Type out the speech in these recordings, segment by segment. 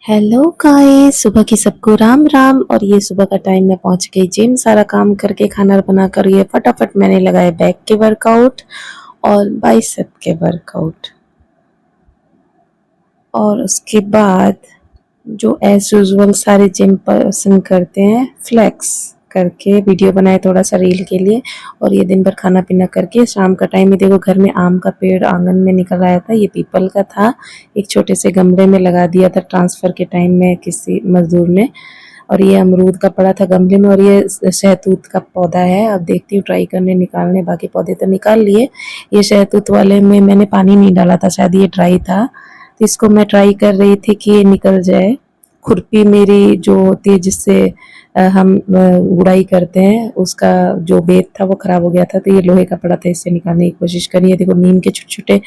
Hello guys, सुबह की सबको राम राम। और ये सुबह का टाइम मैं पहुंच गई जिम। सारा काम करके खाना बना कर ये फटाफट मैंने लगाए बैक के वर्कआउट और बाइसेप के वर्कआउट। और उसके बाद जो एज यूजुअल सारे जिम पसंद करते हैं, फ्लेक्स करके वीडियो बनाए थोड़ा सा रील के लिए। और ये दिन भर खाना पीना करके शाम का टाइम में देखो घर में आम का पेड़ आंगन में निकल आया था। ये पीपल का था, एक छोटे से गमले में लगा दिया था ट्रांसफर के टाइम में किसी मजदूर ने। और ये अमरूद का पड़ा था गमले में, और ये शहतूत का पौधा है। अब देखती हूँ ट्राई करने निकालने, बाकी पौधे तो निकाल लिए। ये शहतूत वाले में मैंने पानी नहीं डाला था, शायद ये ड्राई था, तो इसको मैं ट्राई कर रही थी कि ये निकल जाए। खुरपी मेरी जो होती है जिससे हम गुड़ाई करते हैं, उसका जो बेत था वो खराब हो गया था, तो ये लोहे का पड़ा था, इससे निकालने की कोशिश करी है। देखो नीम के छोटे छोटे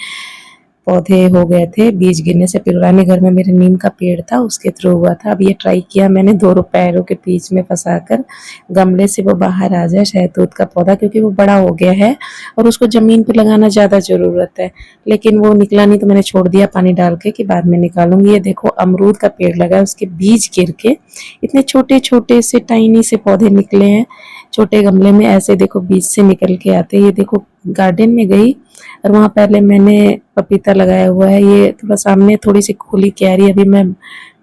पौधे हो गए थे बीज गिरने से। पुराने घर में मेरे नीम का पेड़ था, उसके थ्रू हुआ था। अब ये ट्राई किया मैंने दोनों पैरों के बीच में फंसाकर गमले से वो बाहर आ जाए शहतूत का पौधा, क्योंकि वो बड़ा हो गया है और उसको जमीन पे लगाना ज़्यादा ज़रूरत है। लेकिन वो निकला नहीं, तो मैंने छोड़ दिया पानी डाल के कि बाद में निकालूंगी। ये देखो अमरूद का पेड़ लगा है, उसके बीज गिर के इतने छोटे छोटे से टाइनी से पौधे निकले हैं। छोटे गमले में ऐसे देखो बीज से निकल के आते हैं। ये देखो गार्डन में गई और वहाँ पहले मैंने पपीता लगाया हुआ है। ये थोड़ा सामने थोड़ी सी खुली क्यारी, अभी मैं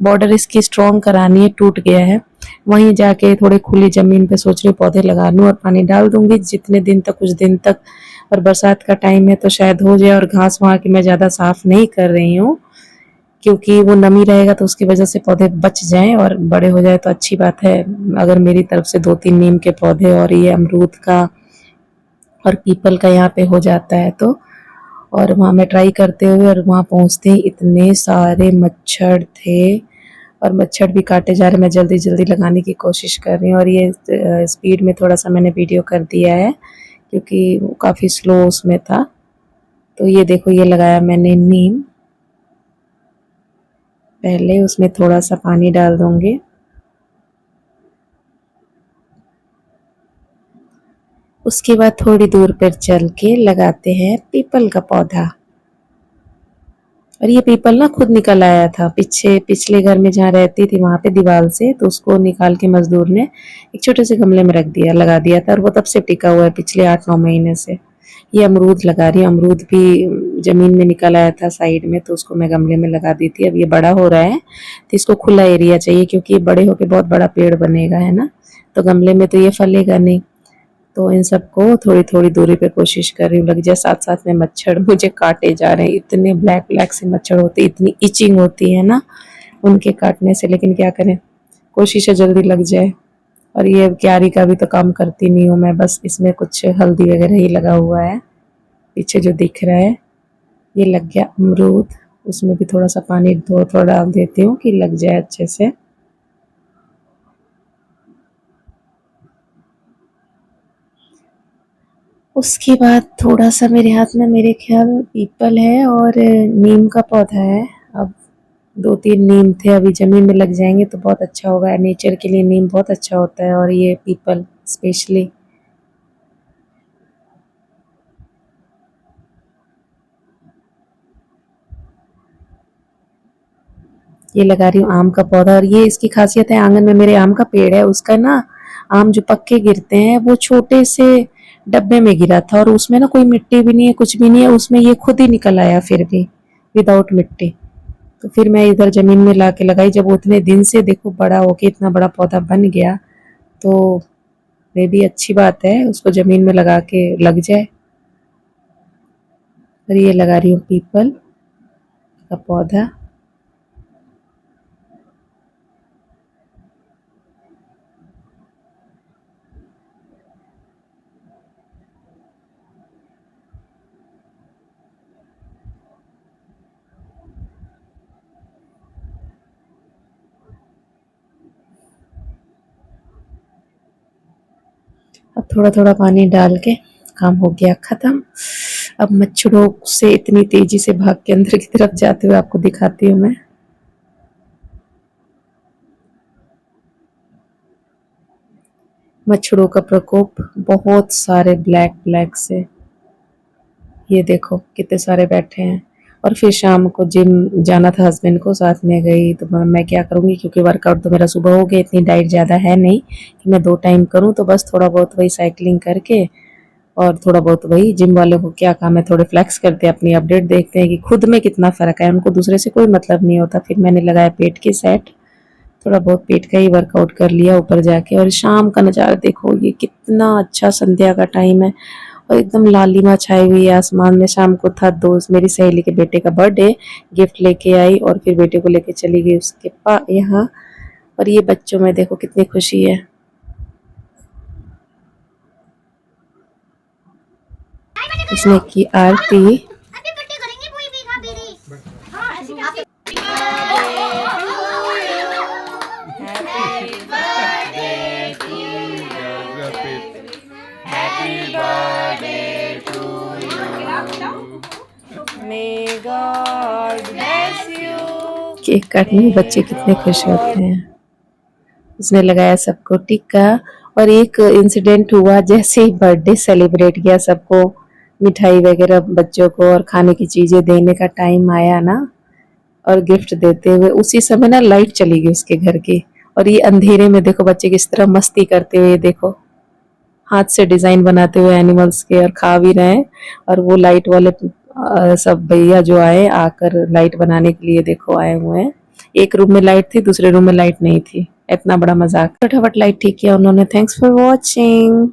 बॉर्डर इसकी स्ट्रॉन्ग करानी है, टूट गया है। वहीं जाके थोड़ी खुली जमीन पे सोच रही हूँ पौधे लगा लूँ और पानी डाल दूंगी जितने दिन तक, कुछ दिन तक। और बरसात का टाइम है तो शायद हो जाए। और घास वहाँ की मैं ज़्यादा साफ नहीं कर रही हूँ, क्योंकि वो नमी रहेगा तो उसकी वजह से पौधे बच जाएं और बड़े हो जाए तो अच्छी बात है। अगर मेरी तरफ से 2-3 नीम के पौधे और ये अमरूद का और पीपल का यहाँ पे हो जाता है तो। और वहाँ मैं ट्राई करते हुए और वहाँ पहुँचते ही इतने सारे मच्छर थे, और मच्छर भी काटे जा रहे। मैं जल्दी जल्दी लगाने की कोशिश कर रही हूँ, और ये स्पीड में थोड़ा सा मैंने वीडियो कर दिया है क्योंकि वो काफ़ी स्लो उसमें था। तो ये देखो ये लगाया मैंने नीम। पहले उसमें थोड़ा सा पानी डाल दूंगी, उसके बाद थोड़ी दूर पर चल के लगाते हैं पीपल का पौधा। और ये पीपल ना खुद निकल आया था पीछे, पिछले घर में जहाँ रहती थी वहां पे दीवार से, तो उसको निकाल के मजदूर ने एक छोटे से गमले में रख दिया, लगा दिया था, और वो तब से टिका हुआ है पिछले 8-9 महीने से। ये अमरूद लगा रही हूँ। अमरूद भी जमीन में निकल आया था साइड में, तो उसको मैं गमले में लगा दी थी। अब ये बड़ा हो रहा है तो इसको खुला एरिया चाहिए, क्योंकि ये बड़े होके बहुत बड़ा पेड़ बनेगा, है ना। तो गमले में तो ये फलेगा नहीं। तो इन सबको थोड़ी थोड़ी दूरी पे कोशिश कर रही हूँ लग जाए। साथ साथ में मच्छर मुझे काटे जा रहे हैं, इतने ब्लैक ब्लैक से मच्छर होते, इतनी इचिंग होती है ना उनके काटने से। लेकिन क्या करें, कोशिश है जल्दी लग जाए। और ये क्यारी का भी तो काम करती नहीं हूँ मैं, बस इसमें कुछ हल्दी वगैरह ही लगा हुआ है। पीछे जो दिख रहा है ये लग गया अमरूद, उसमें भी थोड़ा सा पानी थोड़ा थोड़ा डाल देती हूँ कि लग जाए अच्छे से। उसके बाद थोड़ा सा मेरे हाथ में मेरे ख्याल पीपल है और नीम का पौधा है। अब 2-3 नीम थे, अभी ज़मीन में लग जाएंगे तो बहुत अच्छा होगा। नेचर के लिए नीम बहुत अच्छा होता है, और ये पीपल स्पेशली। ये लगा रही हूँ आम का पौधा, और ये इसकी खासियत है, आंगन में मेरे आम का पेड़ है, उसका ना आम जो पक्के गिरते हैं वो छोटे से डब्बे में गिरा था, और उसमें ना कोई मिट्टी भी नहीं है, कुछ भी नहीं है उसमें, ये खुद ही निकल आया फिर भी विदाउट मिट्टी। तो फिर मैं इधर ज़मीन में ला के लगाई। जब उतने दिन से देखो बड़ा होके इतना बड़ा पौधा बन गया, तो ये भी अच्छी बात है, उसको ज़मीन में लगा के लग जाए। और ये लगा रही हूँ पीपल का पौधा। अब थोड़ा थोड़ा पानी डाल के काम हो गया ख़त्म। अब मच्छरों से इतनी तेज़ी से भाग के अंदर की तरफ जाते हुए आपको दिखाती हूँ मैं। मच्छरों का प्रकोप बहुत सारे ब्लैक ब्लैक से, ये देखो कितने सारे बैठे हैं। और फिर शाम को जिम जाना था हस्बैंड को, साथ में गई। तो मैं क्या करूँगी, क्योंकि वर्कआउट तो मेरा सुबह हो गया, इतनी डाइट ज़्यादा है नहीं कि मैं 2 टाइम करूँ, तो बस थोड़ा बहुत वही साइकिलिंग करके और थोड़ा बहुत वही। जिम वालों को क्या काम है, थोड़े फ्लेक्स करते हैं, अपनी अपडेट देखते हैं कि खुद में कितना फ़र्क है, उनको दूसरे से कोई मतलब नहीं होता। फिर मैंने लगाया पेट की सेट, थोड़ा बहुत पेट का ही वर्कआउट कर लिया ऊपर जाके। और शाम का नज़ारा देखो, ये कितना अच्छा संध्या का टाइम है और एकदम लालिमा छाई हुई है आसमान में। शाम को था दोस्त मेरी सहेली के बेटे का बर्थडे, गिफ्ट लेके आई और फिर बेटे को लेके चली गई उसके पास यहाँ। और ये बच्चों में देखो कितनी खुशी है। इसने की आरती। केक काटने में बच्चे कितने खुश होते हैं। उसने लगाया सबको टिक्का। और एक इंसिडेंट हुआ, जैसे ही बर्थडे सेलिब्रेट किया, सबको मिठाई वगैरह बच्चों को और खाने की चीजें देने का टाइम आया ना, और गिफ्ट देते हुए उसी समय ना लाइट चली गई उसके घर की। और ये अंधेरे में देखो बच्चे किस तरह मस्ती करते हुए, देखो हाथ से डिजाइन बनाते हुए एनिमल्स के, और खा भी रहे हैं। और वो लाइट वाले सब भैया जो आए आकर लाइट बनाने के लिए देखो आए हुए हैं। एक रूम में लाइट थी, दूसरे रूम में लाइट नहीं थी। इतना बड़ा मजाक। फटाफट लाइट ठीक किया उन्होंने। Thanks for watching.